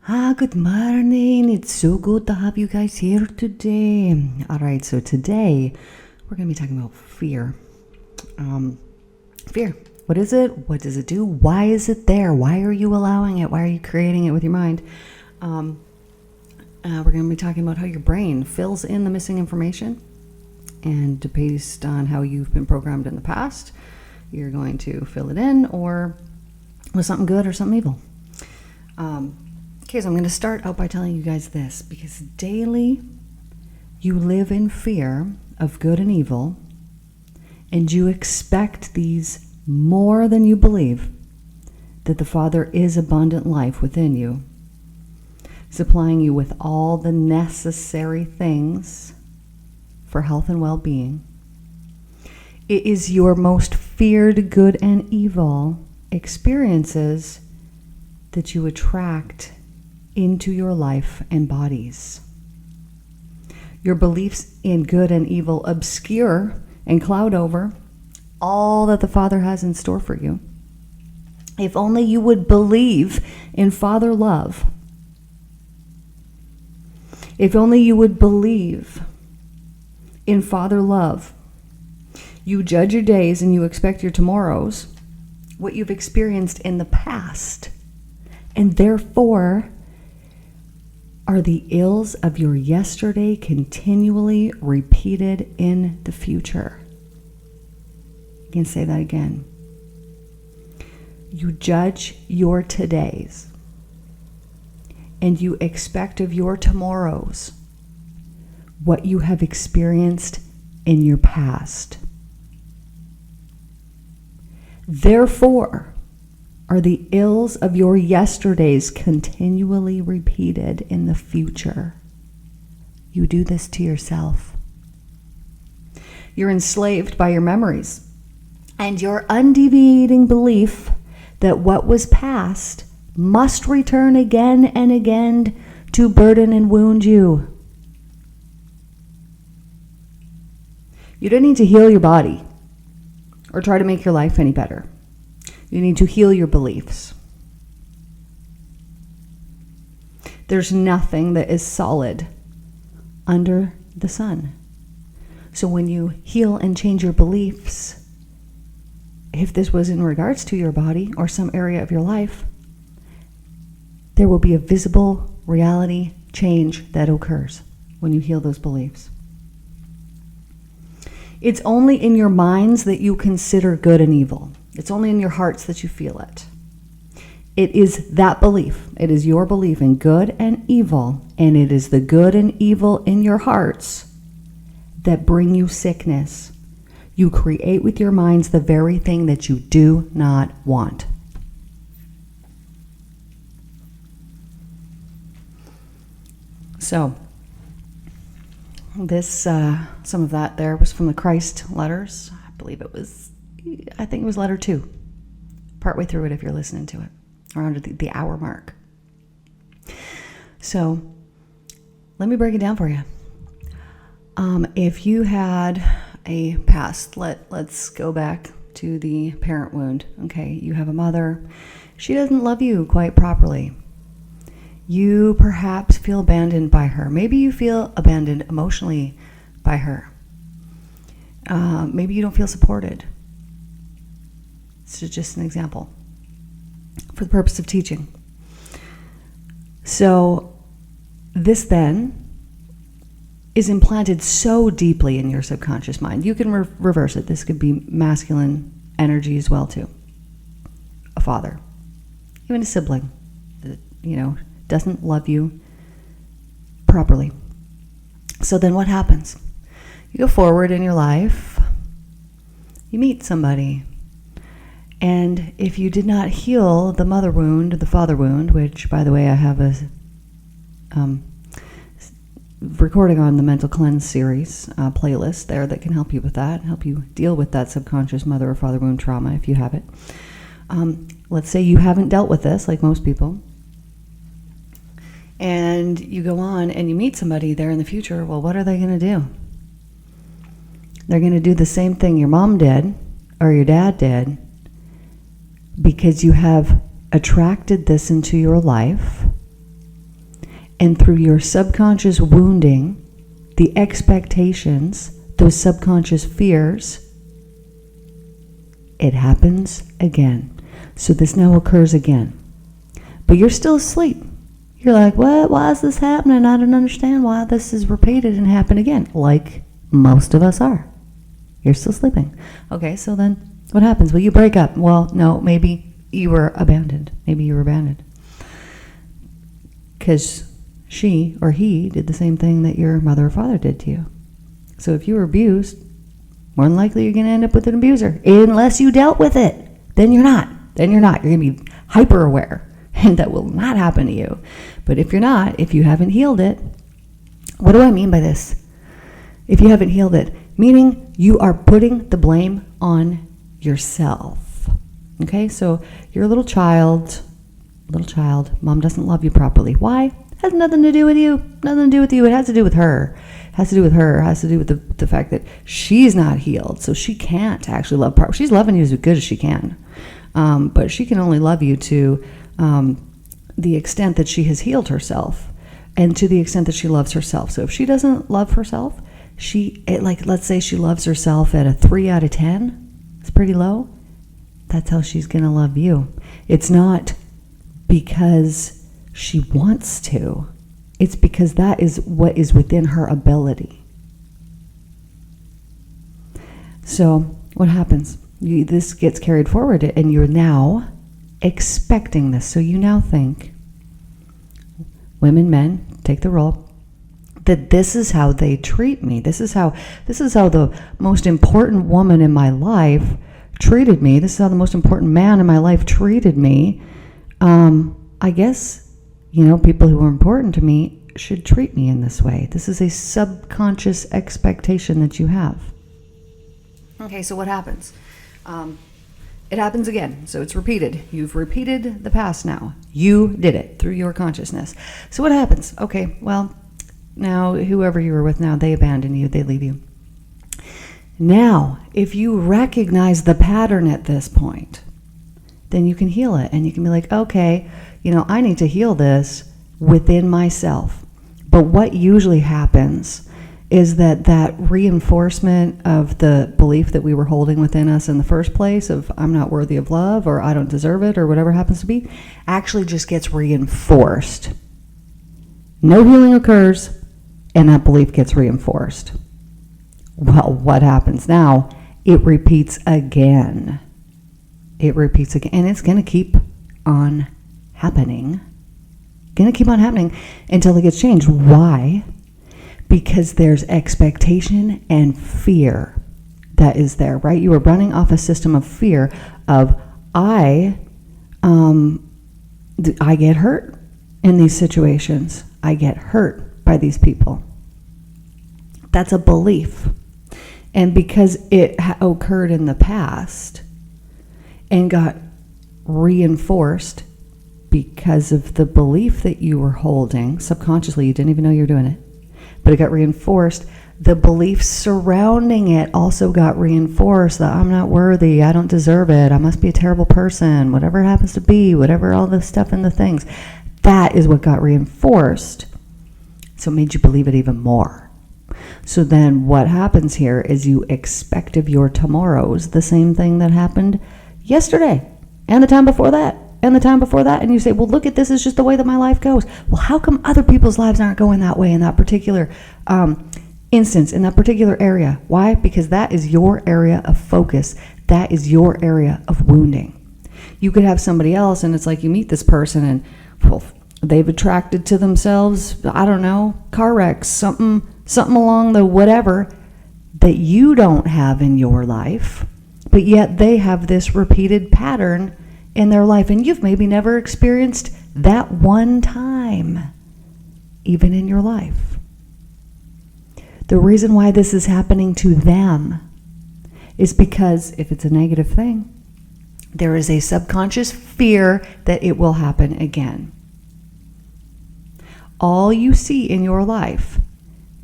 Good morning. It's so good to have you guys here today. All right, so today we're going to be talking about fear. Fear. What is it? What does it do? Why is it there? Why are you allowing it? Why are you creating it with your mind? We're going to be talking about how your brain fills in the missing information. And based on how you've been programmed in the past, you're going to fill it in or with something good or something evil. Okay, so I'm going to start out by telling you guys this, because daily you live in fear of good and evil, and you expect these more than you believe that the Father is abundant life within you, supplying you with all the necessary things for health and well-being. It is your most feared good and evil experiences that you attract into your life and bodies. Your beliefs in good and evil obscure and cloud over all that the Father has in store for you. If only you would believe in Father love. If only you would believe in Father love. You judge your days and you expect your tomorrows, what you've experienced in the past, and therefore are the ills of your yesterday continually repeated in the future. You can say that again. You judge your todays, and you expect of your tomorrows what you have experienced in your past. Therefore, are the ills of your yesterdays continually repeated in the future? You do this to yourself. You're enslaved by your memories and your undeviating belief that what was past must return again and again to burden and wound you. You don't need to heal your body or try to make your life any better. You need to heal your beliefs. There's nothing that is solid under the sun. So when you heal and change your beliefs, if this was in regards to your body or some area of your life, there will be a visible reality change that occurs when you heal those beliefs. It's only in your minds that you consider good and evil. It's only in your hearts that you feel it. It is that belief. It is your belief in good and evil, and it is the good and evil in your hearts that bring you sickness. You create with your minds the very thing that you do not want. So, this, some of that there was from the Christ letters. I think it was letter 2. Partway through it if you're listening to it. Around the hour mark. So, let me break it down for you. If you had a past, let's go back to the parent wound. Okay, you have a mother. She doesn't love you quite properly. You perhaps feel abandoned by her. Maybe you feel abandoned emotionally by her. Maybe you don't feel supported. This is just an example for the purpose of teaching. So this then is implanted so deeply in your subconscious mind. You can reverse it. This could be masculine energy as well too. A father, even a sibling that, doesn't love you properly. So then what happens? You go forward in your life, you meet somebody, and if you did not heal the mother wound, the father wound, which, by the way, I have a recording on the Mental Cleanse series playlist there that can help you with that, help you deal with that subconscious mother or father wound trauma if you have it. Let's say you haven't dealt with this, like most people, and you go on and you meet somebody there in the future. Well, what are they going to do? They're going to do the same thing your mom did or your dad did, because you have attracted this into your life And through your subconscious wounding, the expectations, those subconscious fears, it happens again. So this now occurs again. But you're still asleep. You're like, what? Why is this happening? I don't understand why this is repeated and happen again. Like most of us are. You're still sleeping. Okay, so then what happens? Well, you break up. Well, no, maybe you were abandoned. Maybe you were abandoned. Because she or he did the same thing that your mother or father did to you. So if you were abused, more than likely you're going to end up with an abuser. Unless you dealt with it. Then you're not. Then you're not. You're going to be hyper aware. And that will not happen to you. But if you're not, if you haven't healed it, what do I mean by this? If you haven't healed it, meaning you are putting the blame on yourself. Okay, so you're a little child, mom doesn't love you properly. Why? It has nothing to do with you. Nothing to do with you. It has to do with her. It has to do with her. It has to do with the fact that she's not healed. So she can't actually love properly. She's loving you as good as she can. But she can only love you to the extent that she has healed herself and to the extent that she loves herself. So if she doesn't love herself, let's say she loves herself at a 3 out of 10, it's pretty low. That's how she's going to love you. It's not because she wants to. It's because that is what is within her ability. So what happens? This gets carried forward and you're now expecting this. So you now think, women, men, take the role, that this is how they treat me. This is how the most important woman in my life treated me. This is how the most important man in my life treated me. I guess, people who are important to me should treat me in this way. This is a subconscious expectation that you have. Okay, so what happens? It happens again. So it's repeated. You've repeated the past now. You did it through your consciousness. So what happens? Okay, well, now whoever you were with now, they abandon you. They leave you. Now, if you recognize the pattern at this point, then you can heal it. And you can be like, okay, I need to heal this within myself. But what usually happens is that reinforcement of the belief that we were holding within us in the first place of I'm not worthy of love or I don't deserve it or whatever happens to be, actually just gets reinforced. No healing occurs and that belief gets reinforced. Well, what happens now? It repeats again. It repeats again and it's going to keep on happening. Going to keep on happening until it gets changed. Why? Because there's expectation and fear that is there, right? You are running off a system of fear of I get hurt in these situations. I get hurt by these people. That's a belief. And because it occurred in the past and got reinforced because of the belief that you were holding subconsciously, you didn't even know you were doing it. But it got reinforced. The beliefs surrounding it also got reinforced that I'm not worthy, I don't deserve it, I must be a terrible person, whatever it happens to be, whatever all the stuff and the things. That is what got reinforced. So it made you believe it even more. So then what happens here is you expect of your tomorrows the same thing that happened yesterday and the time before that. And the time before that, and you say, well, look at this is just the way that my life goes. Well, how come other people's lives aren't going that way in that particular instance, in that particular area? Why? Because that is your area of focus. That is your area of wounding. You could have somebody else, and it's like you meet this person, and well, they've attracted to themselves, I don't know, car wrecks, something along the whatever that you don't have in your life, but yet they have this repeated pattern in their life, and you've maybe never experienced that one time, even in your life. The reason why this is happening to them is because if it's a negative thing, there is a subconscious fear that it will happen again. All you see in your life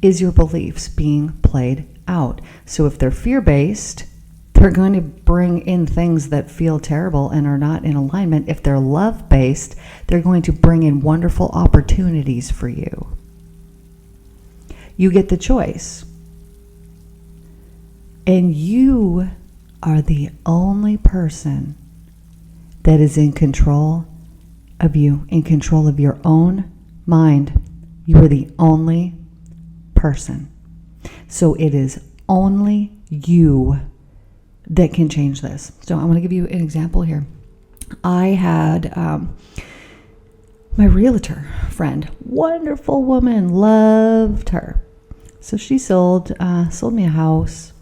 is your beliefs being played out. So if they're fear-based they're going to bring in things that feel terrible and are not in alignment. If they're love-based, they're going to bring in wonderful opportunities for you. You get the choice. And you are the only person that is in control of you, in control of your own mind. You are the only person. So it is only you that can change this. So I want to give you an example here. I had my realtor friend, wonderful woman, loved her. So she sold me a house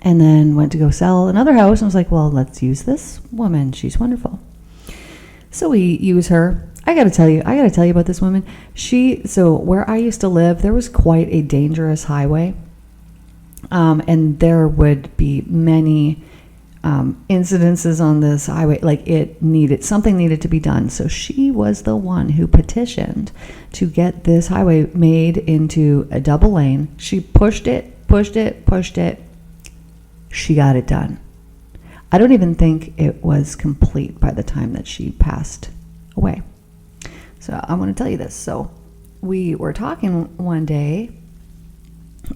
and then went to go sell another house and was like, well, let's use this woman. She's wonderful. So we use her. I got to tell you about this woman. So where I used to live, there was quite a dangerous highway. And there would be many incidences on this highway. Like something needed to be done. So she was the one who petitioned to get this highway made into a double lane. She pushed it. She got it done. I don't even think it was complete by the time that she passed away. So I want to tell you this. So we were talking one day,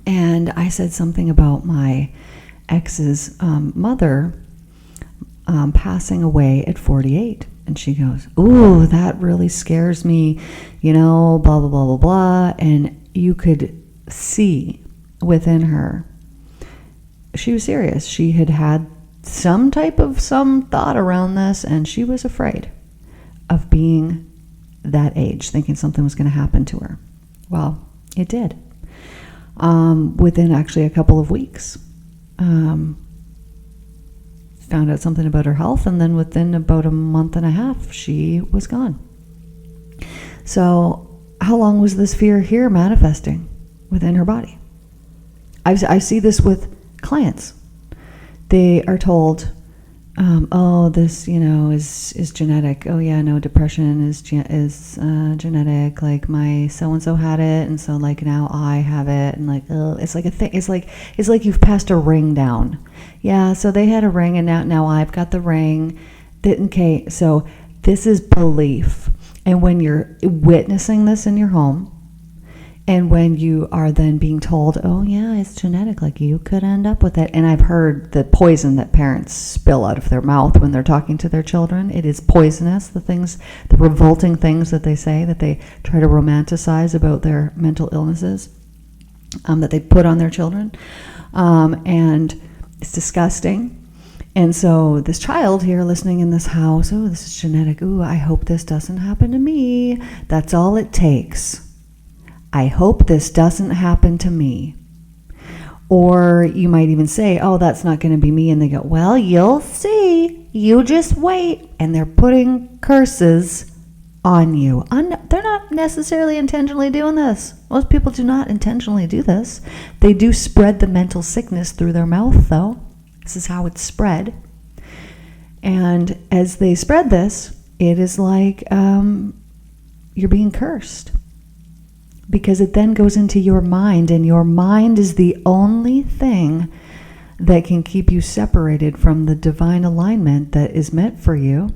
and I said something about my ex's mother passing away at 48. And she goes, ooh, that really scares me, blah, blah, blah, blah, blah. And you could see within her, she was serious. She had some thought around this, and she was afraid of being that age, thinking something was going to happen to her. Well, it did. Within actually a couple of weeks, found out something about her health, and then within about a month and a half, she was gone. So how long was this fear here manifesting within her body? I see this with clients. They are told, oh, this, is genetic. Oh yeah, no, depression is genetic. Like my so-and-so had it, and so like now I have it, and like, oh, it's like a thing. It's like you've passed a ring down. Yeah, so they had a ring, and now I've got the ring. Okay, so this is belief. And when you're witnessing this in your home, and when you are then being told, oh yeah, it's genetic, like you could end up with it. And I've heard the poison that parents spill out of their mouth when they're talking to their children. It is poisonous, the revolting things that they say, that they try to romanticize about their mental illnesses, that they put on their children. And it's disgusting. And so this child here listening in this house, oh, this is genetic. Ooh, I hope this doesn't happen to me. That's all it takes. I hope this doesn't happen to me. Or you might even say, oh, that's not going to be me. And they go, well, you'll see. You just wait. And they're putting curses on you. They're not necessarily intentionally doing this. Most people do not intentionally do this. They do spread the mental sickness through their mouth, though. This is how it's spread. And as they spread this, it is like you're being cursed. Because it then goes into your mind, and your mind is the only thing that can keep you separated from the divine alignment that is meant for you.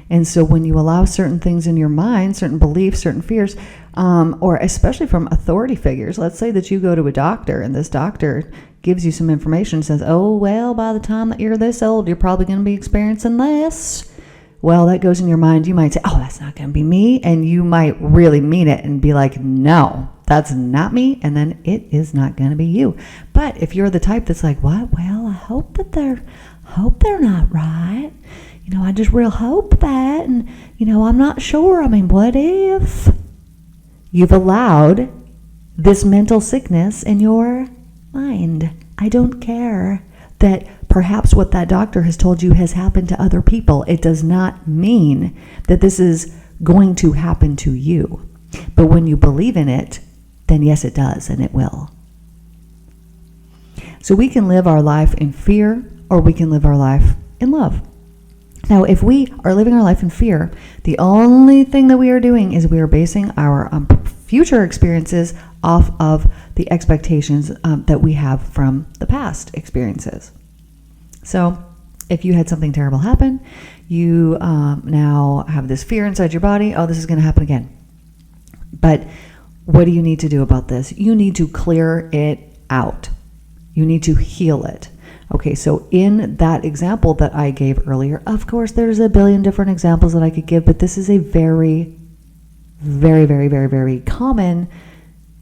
And so when you allow certain things in your mind, certain beliefs, certain fears, or especially from authority figures, let's say that you go to a doctor and this doctor gives you some information, says, oh, well, by the time that you're this old, you're probably going to be experiencing this. Well, that goes in your mind. You might say, oh, that's not going to be me. And you might really mean it and be like, no, that's not me. And then it is not going to be you. But if you're the type that's like, what? Well, I hope they're not right. I just real hope that. And, I'm not sure. I mean, what if? You've allowed this mental sickness in your mind. I don't care that perhaps what that doctor has told you has happened to other people. It does not mean that this is going to happen to you. But when you believe in it, then yes, it does, and it will. So we can live our life in fear, or we can live our life in love. Now, if we are living our life in fear, the only thing that we are doing is we are basing our future experiences off of the expectations that we have from the past experiences. So if you had something terrible happen, you now have this fear inside your body. Oh, this is going to happen again. But what do you need to do about this? You need to clear it out. You need to heal it. Okay, so in that example that I gave earlier, of course, there's a billion different examples that I could give, but this is a very, very, very, very, very common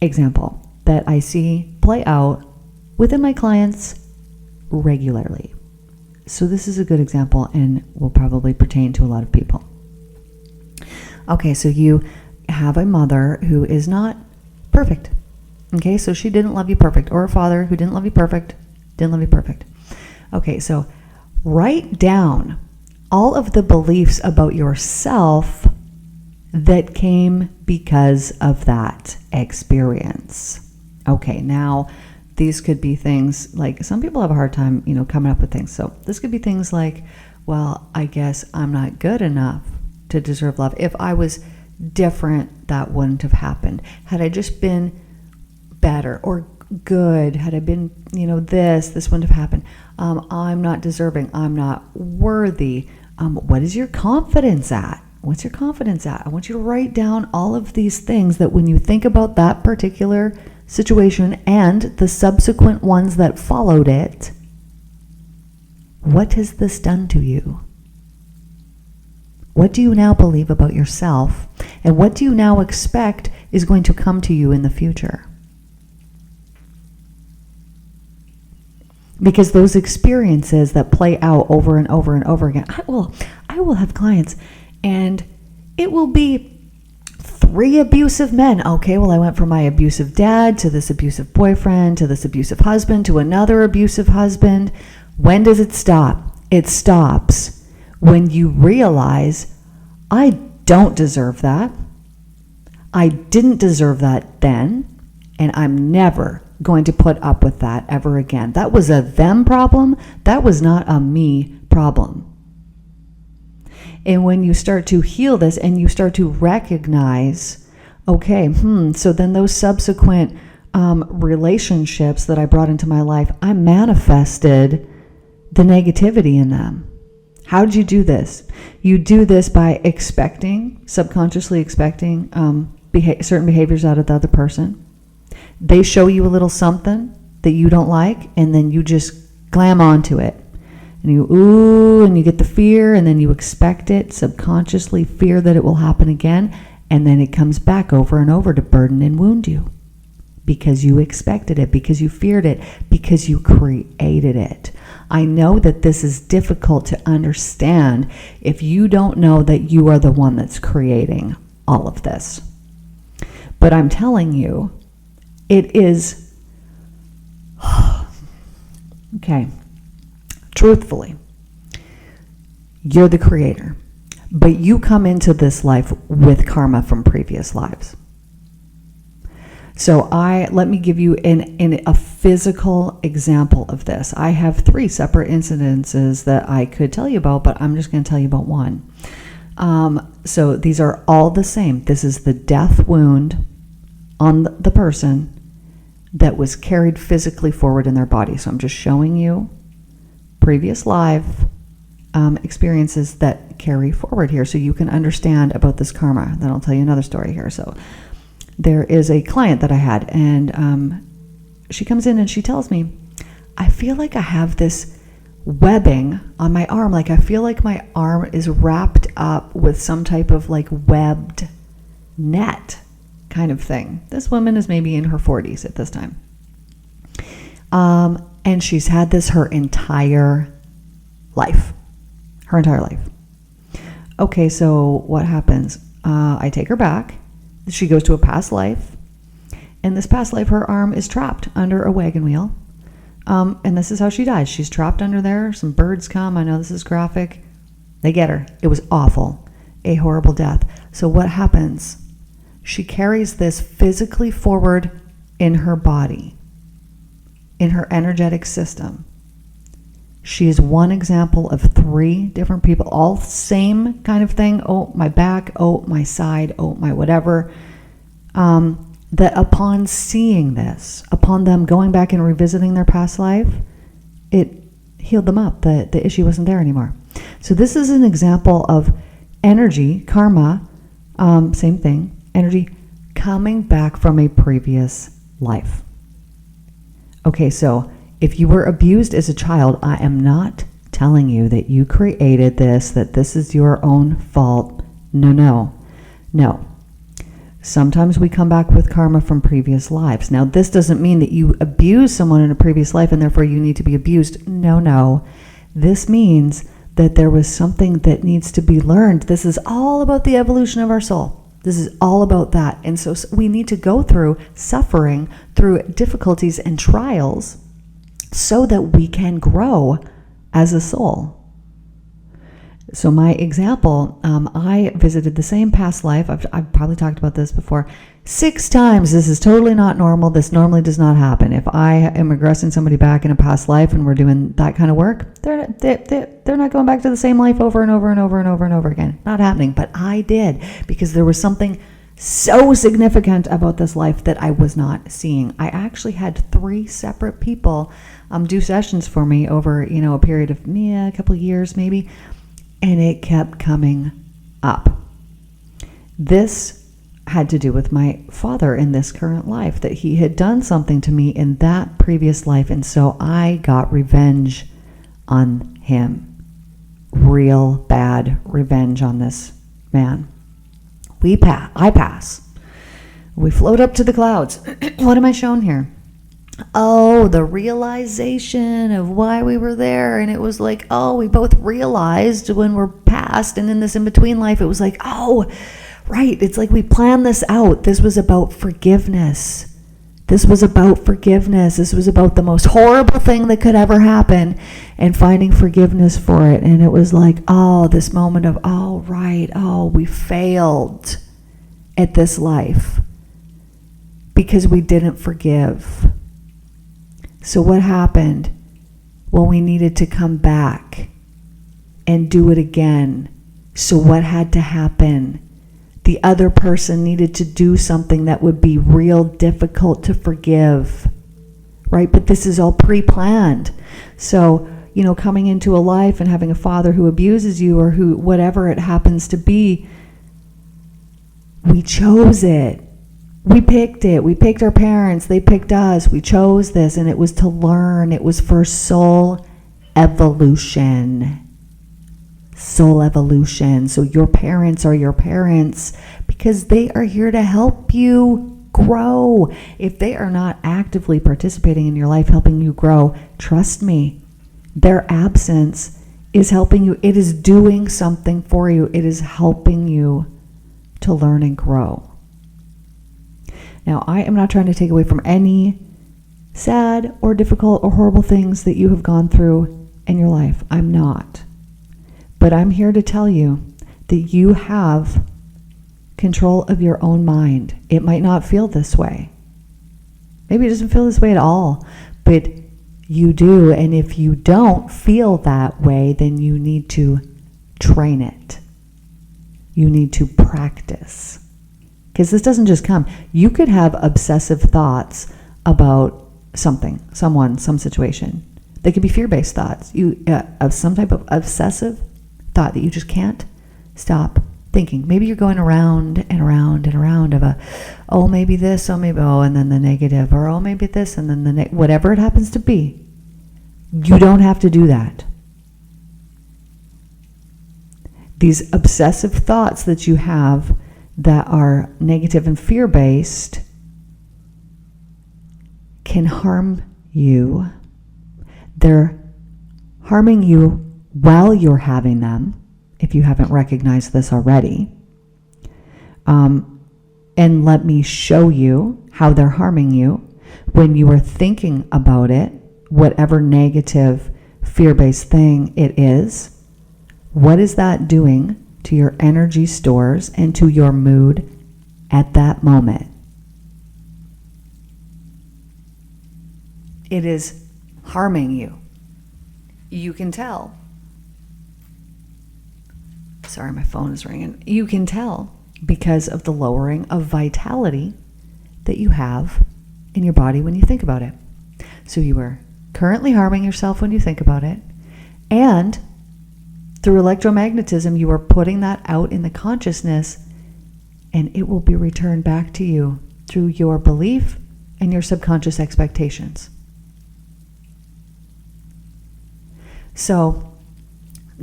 example that I see play out within my clients regularly. So this is a good example and will probably pertain to a lot of people. Okay, so you have a mother who is not perfect. Okay, so she didn't love you perfect, or a father who didn't love you perfect, didn't love you perfect. Okay, so write down all of the beliefs about yourself that came because of that experience. Okay, now these could be things like, some people have a hard time, coming up with things. So this could be things like, well, I guess I'm not good enough to deserve love. If I was different, that wouldn't have happened. Had I just been better or good, had I been, this wouldn't have happened. I'm not deserving. I'm not worthy. What is your confidence at? What's your confidence at? I want you to write down all of these things that when you think about that particular situation and the subsequent ones that followed it, what has this done to you? What do you now believe about yourself? And what do you now expect is going to come to you in the future? Because those experiences that play out over and over and over again, I will have clients and it will be 3 abusive men. Okay, well, I went from my abusive dad to this abusive boyfriend to this abusive husband to another abusive husband. When does it stop? It stops when you realize, I don't deserve that. I didn't deserve that then, and I'm never going to put up with that ever again. That was a them problem. That was not a me problem. And when you start to heal this and you start to recognize, okay, so then those subsequent relationships that I brought into my life, I manifested the negativity in them. How did you do this? You do this by subconsciously expecting certain behaviors out of the other person. They show you a little something that you don't like, and then you just glam onto it. And you get the fear, and then you expect it, subconsciously fear that it will happen again, and then it comes back over and over to burden and wound you. Because you expected it, because you feared it, because you created it. I know that this is difficult to understand if you don't know that you are the one that's creating all of this. But I'm telling you, it is, okay, truthfully, you're the creator, but you come into this life with karma from previous lives. So let me give you a physical example of this. I have 3 separate incidences that I could tell you about, but I'm just going to tell you about one. So these are all the same. This is the death wound on the person that was carried physically forward in their body. So I'm just showing you previous life experiences that carry forward here so you can understand about this karma. Then I'll tell you another story here. So there is a client that I had, and she comes in and she tells me, I feel like I have this webbing on my arm. Like I feel like my arm is wrapped up with some type of like webbed net kind of thing. This woman is maybe in her 40s at this time. And she's had this her entire life. Okay, so what happens? I take her back. She goes to a past life. In this past life, her arm is trapped under a wagon wheel. And this is how she dies. She's trapped under there. Some birds come. I know this is graphic. They get her. It was awful. A horrible death. So what happens? She carries this physically forward in her body, in her energetic system. She is one example of 3 different people, all same kind of thing. Oh, my back. Oh, my side. Oh, my whatever. That upon seeing this, upon them going back and revisiting their past life, it healed them up. The issue wasn't there anymore. So this is an example of energy, karma, same thing, energy coming back from a previous life. Okay, so if you were abused as a child, I am not telling you that you created this, that this is your own fault. No. Sometimes we come back with karma from previous lives. Now, this doesn't mean that you abused someone in a previous life and therefore you need to be abused. No. This means that there was something that needs to be learned. This is all about the evolution of our soul. This is all about that. And so we need to go through suffering, through difficulties and trials so that we can grow as a soul. So my example, I visited the same past life. I've probably talked about this before 6 times. This is totally not normal. This normally does not happen. If I am regressing somebody back in a past life and we're doing that kind of work, they're not going back to the same life over and over and over and over and over again. Not happening. But I did, because there was something so significant about this life that I was not seeing. I actually had 3 separate people do sessions for me over a period of a couple of years maybe. And it kept coming up. This had to do with my father in this current life, that he had done something to me in that previous life. And so I got revenge on him. Real bad revenge on this man. I pass. We float up to the clouds. What am I shown here? Oh, the realization of why we were there. And it was like, we both realized when we're past, and in this in-between life, it was like, right. It's like we planned this out. This was about forgiveness. This was about the most horrible thing that could ever happen, and finding forgiveness for it. And it was like, this moment of, we failed at this life because we didn't forgive. So what happened? Well, we needed to come back and do it again. So what had to happen? The other person needed to do something that would be real difficult to forgive, right? But this is all pre-planned. So, coming into a life and having a father who abuses you, or who, whatever it happens to be, we chose it. We picked it. We picked our parents. They picked us. We chose this, and it was to learn. It was for soul evolution. Soul evolution. So your parents are your parents because they are here to help you grow. If they are not actively participating in your life, helping you grow, trust me, their absence is helping you. It is doing something for you. It is helping you to learn and grow. Now, I am not trying to take away from any sad or difficult or horrible things that you have gone through in your life. I'm not. But I'm here to tell you that you have control of your own mind. It might not feel this way. Maybe it doesn't feel this way at all, but you do. And if you don't feel that way, then you need to train it. You need to practice. Because this doesn't just come. You could have obsessive thoughts about something, someone, some situation. They could be fear-based thoughts. Of some type of obsessive thought that you just can't stop thinking. Maybe you're going around and around and around of maybe this, maybe, and then the negative, or maybe this, and then whatever it happens to be. You don't have to do that. These obsessive thoughts that you have that are negative and fear-based can harm you. They're harming you while you're having them, if you haven't recognized this already. And let me show you how they're harming you when you are thinking about it, whatever negative fear-based thing it is. What is that doing to your energy stores and to your mood at that moment? It is harming you. You can tell. Sorry, my phone is ringing. You can tell because of the lowering of vitality that you have in your body when you think about it. So you were currently harming yourself when you think about it, and through electromagnetism, you are putting that out in the consciousness, and it will be returned back to you through your belief and your subconscious expectations. So,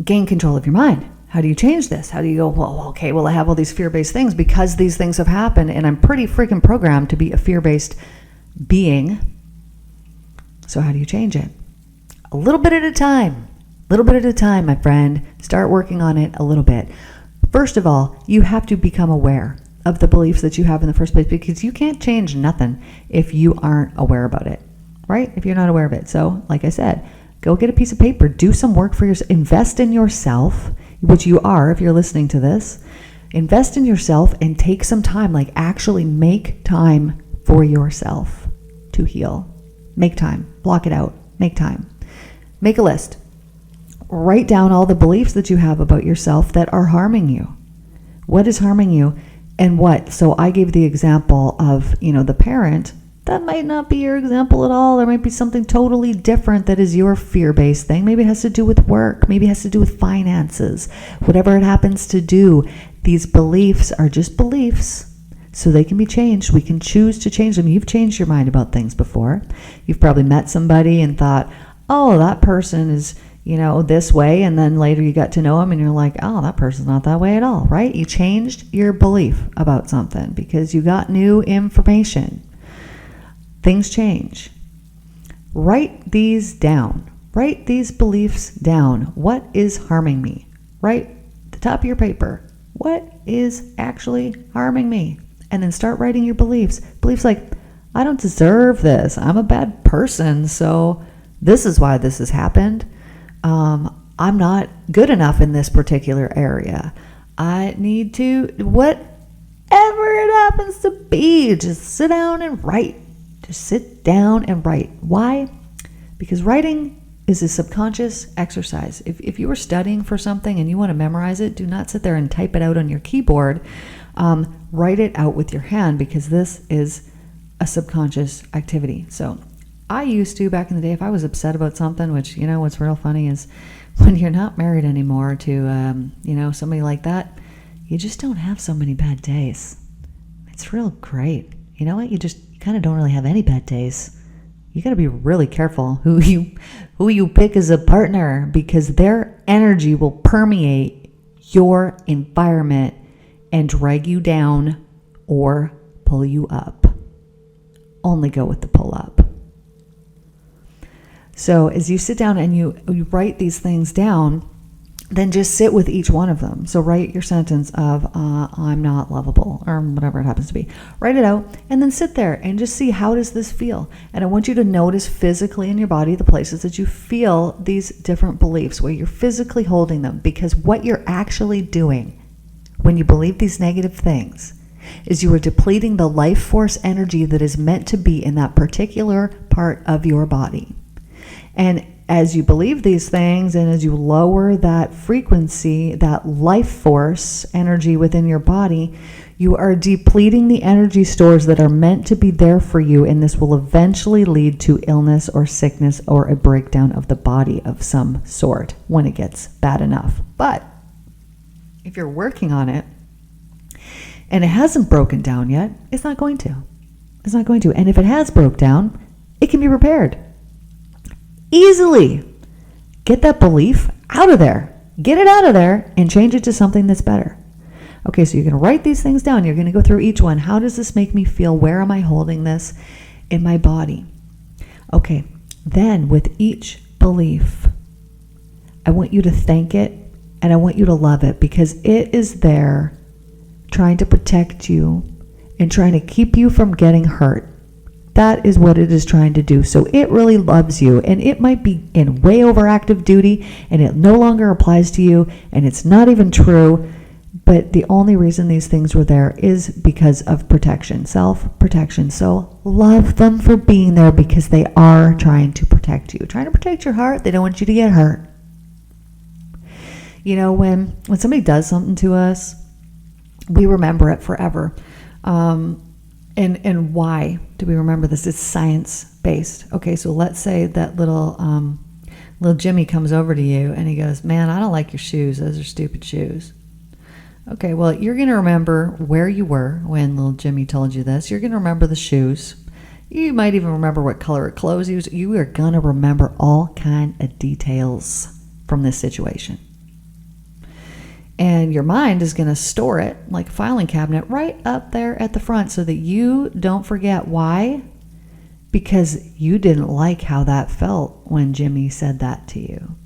gain control of your mind. How do you change this? How do you go, well, okay, well, I have all these fear-based things because these things have happened, and I'm pretty freaking programmed to be a fear-based being. So how do you change it? A little bit at a time. A little bit at a time, my friend. Start working on it a little bit. First of all, you have to become aware of the beliefs that you have in the first place, because you can't change nothing if you aren't aware about it, right? If you're not aware of it. So, like I said, go get a piece of paper, do some work for yourself, invest in yourself, which you are if you're listening to this. Invest in yourself and take some time, like actually make time for yourself to heal. Make time, block it out, make time. Make a list. Write down all the beliefs that you have about yourself that are harming you. What is harming you and what? So I gave the example of, the parent. That might not be your example at all. There might be something totally different that is your fear-based thing. Maybe it has to do with work. Maybe it has to do with finances. Whatever it happens to do, these beliefs are just beliefs, so they can be changed. We can choose to change them. You've changed your mind about things before. You've probably met somebody and thought, oh, that person is, this way. And then later you got to know them and you're like, oh, that person's not that way at all, right? You changed your belief about something because you got new information. Things change. Write these down. Write these beliefs down. What is harming me? Write at the top of your paper. What is actually harming me? And then start writing your beliefs. Beliefs like, I don't deserve this. I'm a bad person, so this is why this has happened. I'm not good enough in this particular area. I need to, whatever it happens to be, just sit down and write. Just sit down and write. Why? Because writing is a subconscious exercise. If you were studying for something and you want to memorize it, do not sit there and type it out on your keyboard. Write it out with your hand, because this is a subconscious activity. So I used to, back in the day, if I was upset about something, which, what's real funny is when you're not married anymore to, somebody like that, you just don't have so many bad days. It's real great. You know what? You kind of don't really have any bad days. You got to be really careful who you pick as a partner, because their energy will permeate your environment and drag you down or pull you up. Only go with the pull up. So as you sit down and you write these things down, then just sit with each one of them. So write your sentence of, I'm not lovable, or whatever it happens to be. Write it out and then sit there and just see, how does this feel? And I want you to notice physically in your body the places that you feel these different beliefs, where you're physically holding them. Because what you're actually doing when you believe these negative things is you are depleting the life force energy that is meant to be in that particular part of your body. And as you believe these things, and as you lower that frequency, that life force energy within your body, you are depleting the energy stores that are meant to be there for you, and this will eventually lead to illness or sickness or a breakdown of the body of some sort when it gets bad enough. But if you're working on it and it hasn't broken down yet, it's not going to. It's not going to. And if it has broke down, it can be repaired. Easily. Get that belief out of there. Get it out of there and change it to something that's better. Okay, so you're going to write these things down. You're going to go through each one. How does this make me feel? Where am I holding this in my body? Okay, then with each belief, I want you to thank it and I want you to love it, because it is there trying to protect you and trying to keep you from getting hurt. That is what it is trying to do. So it really loves you, and it might be in way overactive duty, and it no longer applies to you, and it's not even true. But the only reason these things were there is because of protection, self-protection. So love them for being there, because they are trying to protect you, trying to protect your heart. They don't want you to get hurt. When somebody does something to us, we remember it forever. And why do we remember this? It's science based. Okay, so let's say that little Jimmy comes over to you and he goes, man, I don't like your shoes. Those are stupid shoes. Okay, well, you're going to remember where you were when little Jimmy told you this. You're going to remember the shoes. You might even remember what color of clothes he was. You are going to remember all kind of details from this situation. And your mind is going to store it like a filing cabinet right up there at the front so that you don't forget. Why? Because you didn't like how that felt when Jimmy said that to you.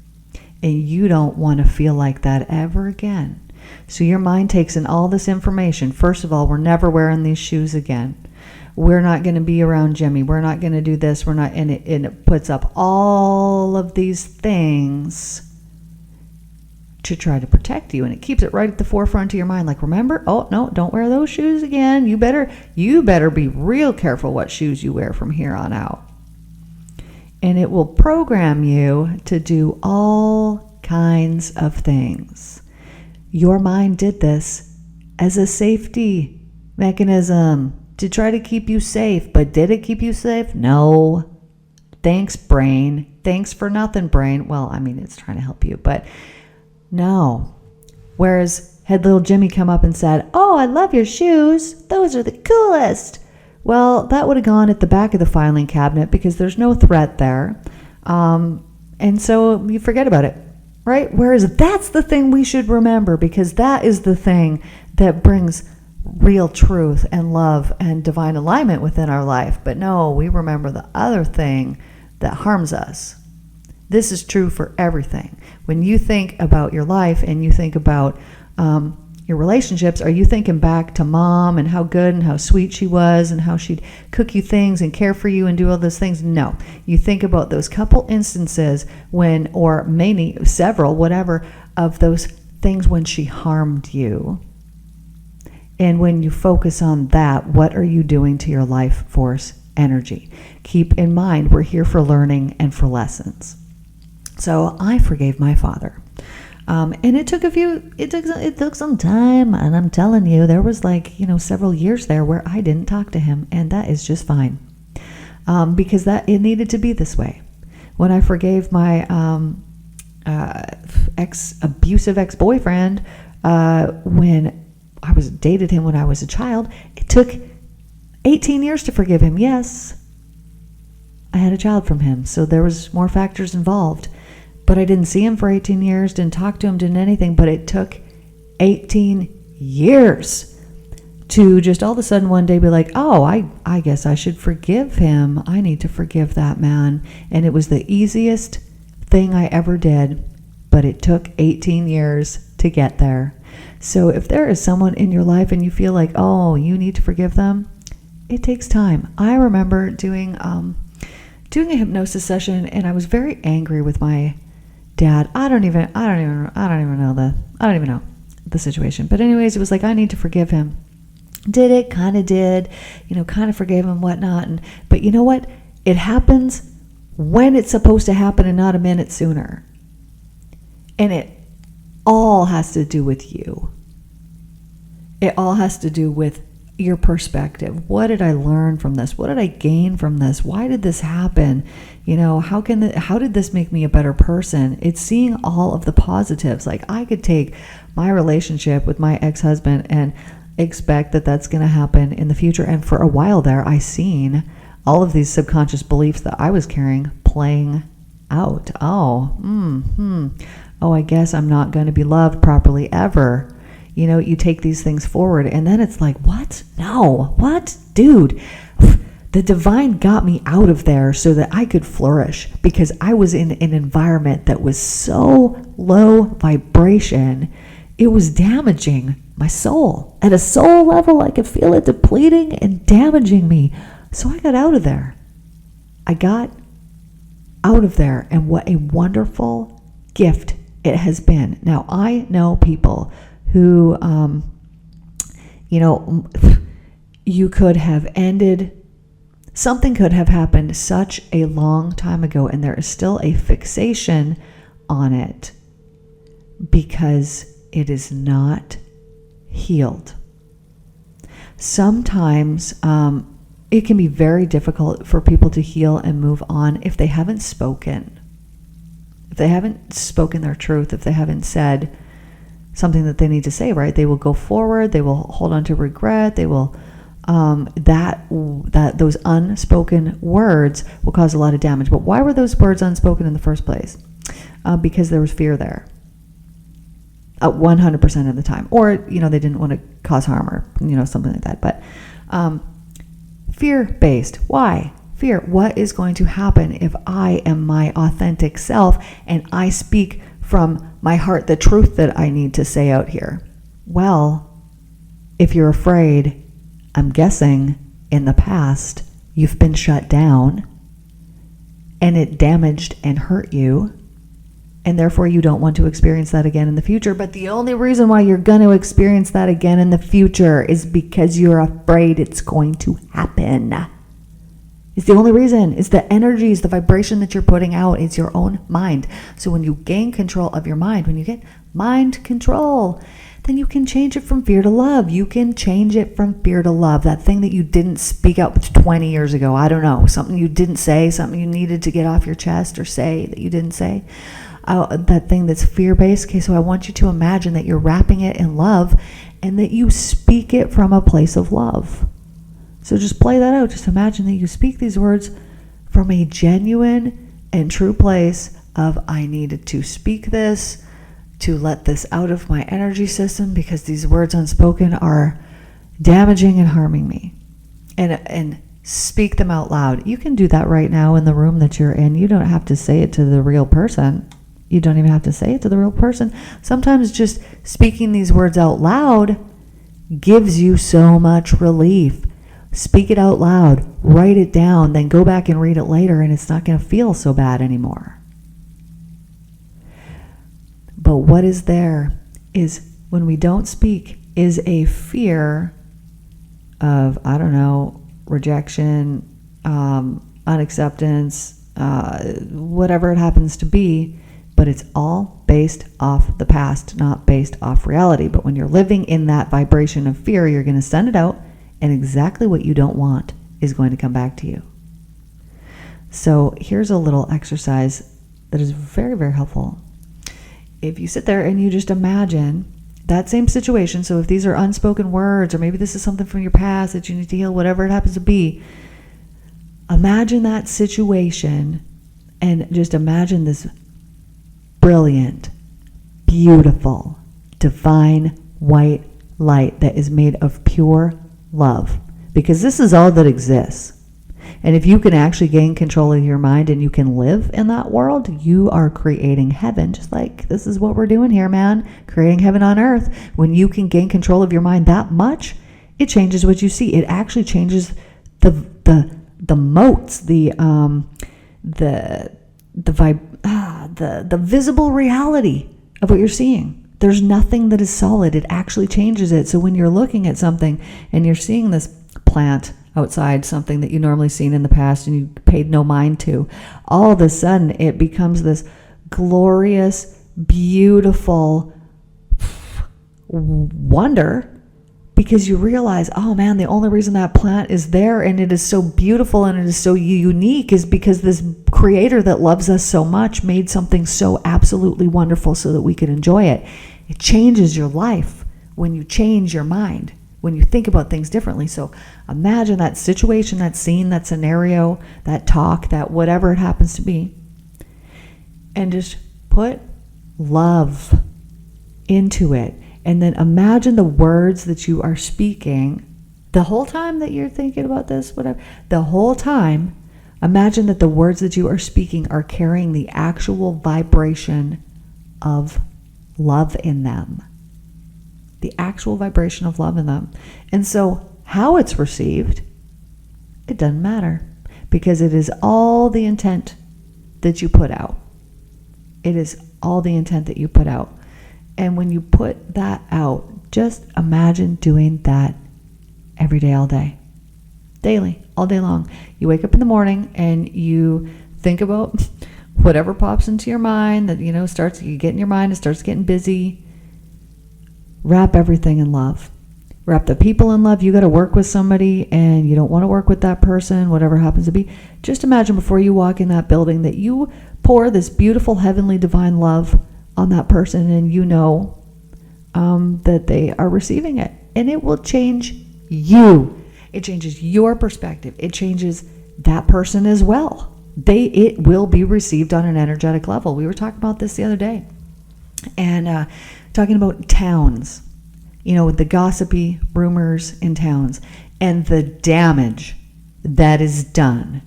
And you don't want to feel like that ever again. So your mind takes in all this information. First of all, we're never wearing these shoes again. We're not going to be around Jimmy. We're not going to do this. We're not, and it puts up all of these things to try to protect you, and it keeps it right at the forefront of your mind. Like, remember, oh no, don't wear those shoes again. You better be real careful what shoes you wear from here on out. And it will program you to do all kinds of things. Your mind did this as a safety mechanism to try to keep you safe. But did it keep you safe? No. Thanks, brain. Thanks for nothing, brain. Well, I mean, it's trying to help you, but no. Whereas had little Jimmy come up and said, oh, I love your shoes. Those are the coolest. Well, that would have gone at the back of the filing cabinet because there's no threat there. And so you forget about it, right? Whereas that's the thing we should remember, because that is the thing that brings real truth and love and divine alignment within our life. But no, we remember the other thing that harms us. This is true for everything. When you think about your life and you think about your relationships, are you thinking back to mom and how good and how sweet she was and how she'd cook you things and care for you and do all those things? No. You think about those couple instances when, or many, several, whatever, of those things when she harmed you. And when you focus on that, what are you doing to your life force energy? Keep in mind, we're here for learning and for lessons. So I forgave my father. And it took some time, and I'm telling you, there was several years there where I didn't talk to him, and that is just fine. Because it needed to be this way. When I forgave my abusive ex-boyfriend, when I dated him when I was a child, it took 18 years to forgive him. Yes, I had a child from him, so there was more factors involved. But I didn't see him for 18 years, didn't talk to him, didn't anything. But it took 18 years to just all of a sudden one day be like, oh, I guess I should forgive him. I need to forgive that man. And it was the easiest thing I ever did, but it took 18 years to get there. So if there is someone in your life and you feel like, oh, you need to forgive them, it takes time. I remember doing a hypnosis session, and I was very angry with my dad. I don't even know the situation. But anyways, it was like, I need to forgive him. Did it? Kind of did. Kind of forgave him, whatnot. But you know what? It happens when it's supposed to happen and not a minute sooner. And it all has to do with you. It all has to do with your perspective. What did I learn from this? What did I gain from this? Why did this happen? How did this make me a better person? It's seeing all of the positives. Like, I could take my relationship with my ex-husband and expect that that's going to happen in the future. And for a while there, I seen all of these subconscious beliefs that I was carrying playing out. Oh, I guess I'm not going to be loved properly ever. You take these things forward, and then it's like, what? No, what? Dude, the divine got me out of there so that I could flourish, because I was in an environment that was so low vibration. It was damaging my soul. At a soul level, I could feel it depleting and damaging me. So I got out of there. I got out of there, and what a wonderful gift it has been. Now, I know people who, you could have ended, something could have happened such a long time ago, and there is still a fixation on it because it is not healed. sometimes it can be very difficult for people to heal and move on if they haven't spoken. If they haven't spoken their truth, if they haven't said something that they need to say, right? They will go forward, they will hold on to regret, they will those unspoken words will cause a lot of damage. But why were those words unspoken in the first place? Because there was fear there. 100% of the time. Or, they didn't want to cause harm or, something like that. But fear-based. Why? Fear. What is going to happen if I am my authentic self and I speak from my heart the truth that I need to say out here? Well, if you're afraid, I'm guessing in the past you've been shut down and it damaged and hurt you, and therefore you don't want to experience that again in the future. But the only reason why you're going to experience that again in the future is because you're afraid it's going to happen. It's the only reason. It's the energy, it's the vibration that you're putting out. It's your own mind. So when you gain control of your mind, when you get mind control, then you can change it from fear to love. You can change it from fear to love. That thing that you didn't speak out 20 years ago. I don't know. Something you didn't say, something you needed to get off your chest or say that you didn't say. That thing that's fear-based. Okay, so I want you to imagine that you're wrapping it in love and that you speak it from a place of love. So just play that out. Just imagine that you speak these words from a genuine and true place of, I needed to speak this, to let this out of my energy system because these words unspoken are damaging and harming me. And speak them out loud. You can do that right now in the room that you're in. You don't have to say it to the real person. You don't even have to say it to the real person. Sometimes just speaking these words out loud gives you so much relief. Speak it out loud, write it down, then go back and read it later, and it's not going to feel so bad anymore. But what is there is, when we don't speak, is a fear of, rejection, unacceptance, whatever it happens to be. But it's all based off the past, not based off reality. But when you're living in that vibration of fear, you're going to send it out, and exactly what you don't want is going to come back to you. So here's a little exercise that is very, very helpful. If you sit there and you just imagine that same situation, so if these are unspoken words, or maybe this is something from your past that you need to heal, whatever it happens to be, imagine that situation and just imagine this brilliant, beautiful, divine white light that is made of pure love. Because this is all that exists. And if you can actually gain control of your mind and you can live in that world, you are creating heaven. Just like this is what we're doing here, man. Creating heaven on earth. When you can gain control of your mind that much, it changes what you see. It actually changes the motes, the visible reality of what you're seeing. There's nothing that is solid. It actually changes it. So when you're looking at something and you're seeing this plant outside, something that you normally seen in the past and you paid no mind to, all of a sudden it becomes this glorious, beautiful wonder, because you realize, oh man, the only reason that plant is there and it is so beautiful and it is so unique is because this creator that loves us so much made something so absolutely wonderful so that we could enjoy it. It changes your life when you change your mind, when you think about things differently. So imagine that situation, that scene, that scenario, that talk, that whatever it happens to be, and just put love into it. And then imagine the words that you are speaking the whole time that you're thinking about this, whatever, the whole time. Imagine that the words that you are speaking are carrying the actual vibration of love in them. The actual vibration of love in them. And so how it's received, it doesn't matter, because it is all the intent that you put out. It is all the intent that you put out. And when you put that out, just imagine doing that every day, all day. Daily, all day long. You wake up in the morning and you think about whatever pops into your mind that, you get in your mind, it starts getting busy. Wrap everything in love. wrap the people in love. You got to work with somebody and you don't want to work with that person, whatever happens to be. Just imagine before you walk in that building that you pour this beautiful, heavenly, divine love on that person, and you know that they are receiving it. And it will change you. It changes your perspective. It changes that person as well. It will be received on an energetic level. We were talking about this the other day. And talking about towns, the gossipy rumors in towns and the damage that is done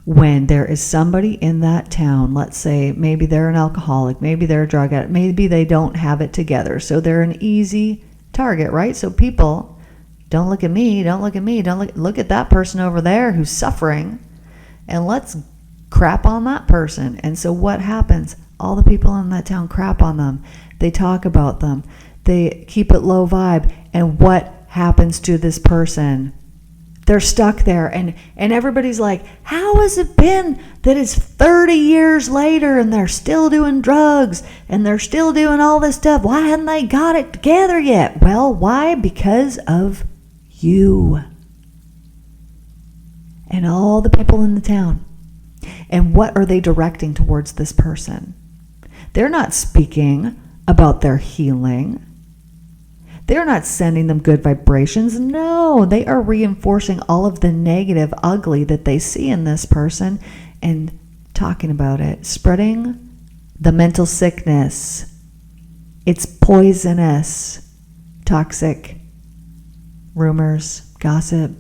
when there is somebody in that town. Let's say maybe they're an alcoholic, maybe they're a drug addict, maybe they don't have it together. So they're an easy target, right? So people, don't look at me, don't look at that person over there who's suffering, and let's crap on that person. And so what happens? All the people in that town crap on them. They talk about them. They keep it low vibe. And what happens to this person? They're stuck there. And everybody's like, how has it been that it's 30 years later and they're still doing drugs and they're still doing all this stuff? Why hadn't they got it together yet? Well, why? Because of you and all the people in the town. And what are they directing towards this person? They're not speaking about their healing. They're not sending them good vibrations. No, they are reinforcing all of the negative, ugly that they see in this person and talking about it, spreading the mental sickness. It's poisonous, toxic rumors, gossip.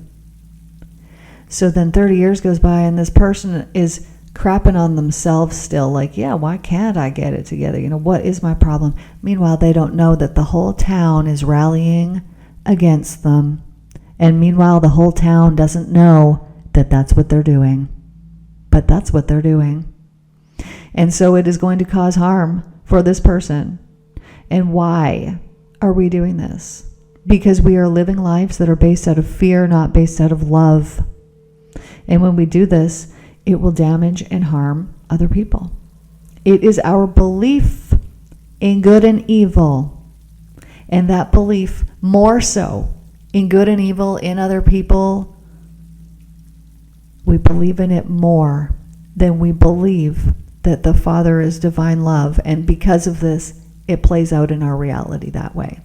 So then 30 years goes by and this person is crapping on themselves still, like, yeah, why can't I get it together? What is my problem? Meanwhile, they don't know that the whole town is rallying against them. And meanwhile, the whole town doesn't know that that's what they're doing. But that's what they're doing. And so it is going to cause harm for this person. And why are we doing this? Because we are living lives that are based out of fear, not based out of love. And when we do this, it will damage and harm other people. It is our belief in good and evil, and that belief more so in good and evil in other people, we believe in it more than we believe that the Father is divine love. And because of this, it plays out in our reality that way.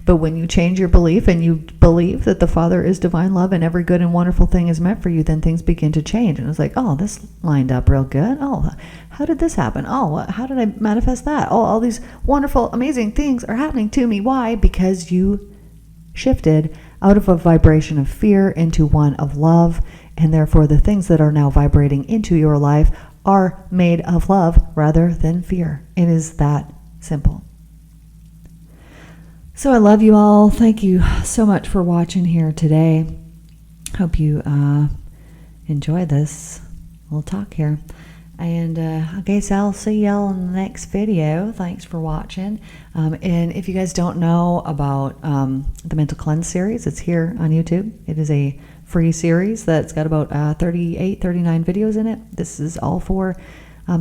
But when you change your belief and you believe that the Father is divine love and every good and wonderful thing is meant for you, then things begin to change. And it's like, oh, this lined up real good. Oh, how did this happen? Oh, how did I manifest that? Oh, all these wonderful, amazing things are happening to me. Why? Because you shifted out of a vibration of fear into one of love. And therefore, the things that are now vibrating into your life are made of love rather than fear. It is that simple. So I love you all. Thank you so much for watching here today. Hope you enjoy this little talk here. And I guess I'll see y'all in the next video. Thanks for watching. And if you guys don't know about the Mental Cleanse series, it's here on YouTube. It is a free series that's got about 38, 39 videos in it. This is all for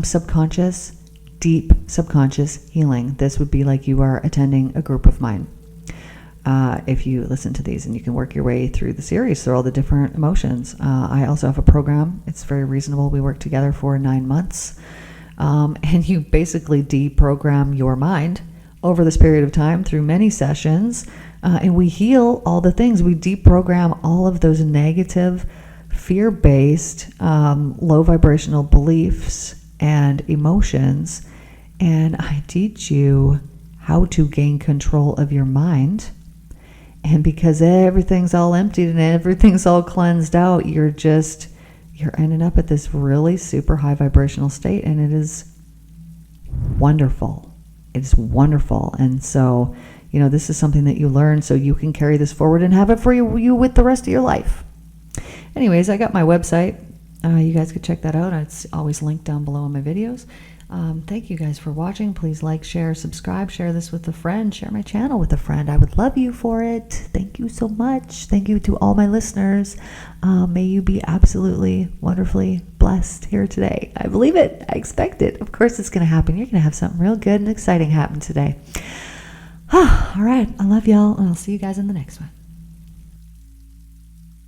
subconscious, deep subconscious healing. This would be like you are attending a group of mine. If you listen to these, and you can work your way through the series through all the different emotions. I also have a program. It's very reasonable. We work together for 9 months. And you basically deprogram your mind over this period of time through many sessions. And we heal all the things. We deprogram all of those negative, fear-based, low vibrational beliefs and emotions. And I teach you how to gain control of your mind. And because everything's all emptied and everything's all cleansed out, you're ending up at this really super high vibrational state, and it is wonderful. It's wonderful. And so, this is something that you learn so you can carry this forward and have it for you with the rest of your life. Anyways, I got my website. You guys could check that out. It's always linked down below in my videos. Thank you guys for watching. Please like, share, subscribe, share this with a friend, share my channel with a friend. I would love you for it. Thank you so much. Thank you to all my listeners. May you be absolutely wonderfully blessed here today. I believe it. I expect it. Of course it's going to happen. You're going to have something real good and exciting happen today. All right. I love y'all, and I'll see you guys in the next one.